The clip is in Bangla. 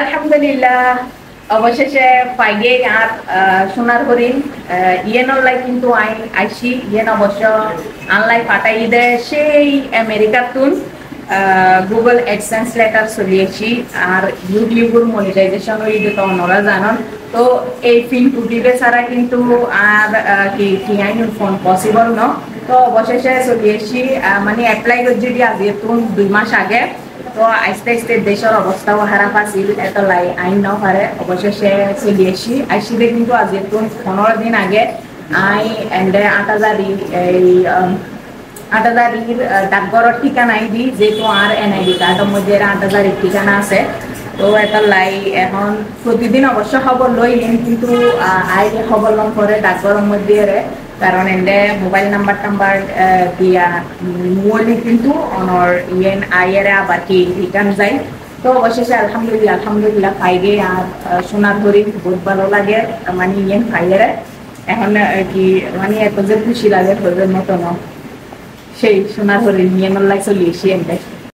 আলহামদুলিল্লাহ অবশেষে পাইগে আর সোনার হরিণ ইয়েনলাই কিন্তু আইসি ইয়েন অবশ্য আনলাই পাঠাই দে সেই আমেরিকার তুন গুগল এডসেন্স লেটার চলিয়েছি আর ইউটিউবের মনিটাইজেশন হয়ে যেত ওনারা জানান তো এই ফিল্ম টুটিবে ছাড়া কিন্তু আর কি আইন ফোন পসিবল ন তো অবশেষে চলিয়েছি মানে অ্যাপ্লাই করছি আজ 2 মাস আগে তো আস্তে আস্তে দেশের অবস্থাও খারাপ আছিল এত লাই আইন ন পারে অবশেষে চলিয়েছি আইসিলে কিন্তু আজ 15 দিন আগে আই এন্ডে 8000 এই 8000 ডাকঘরের ঠিকানাই দি যেহেতু আর এনআইডি কার্ডের মধ্যে 8000 ঠিকানা আছে তো এটা লাই এখন প্রতিদিন অবশ্য খবর লই কিন্তু আই খবর লম করে ডাকঘরের মধ্যে কারণ এন্ডে মোবাইল নাম্বার দিয়া মুরলি কিন্তু অনর ইয়েন আইয়ের আবার কি রিটার্ন যায় তো অবশেষে আলহামদুলিল্লাহ পাইগে আর সোনার হরিণ বহুত ভালো লাগে মানে ইয়েন পাইয়ের এখন কি মানে এত যে খুশি লাগে হরিণের মতো ন সেই সোনার হরিণ ইয়েন লাই চলিয়েছি এন্ডে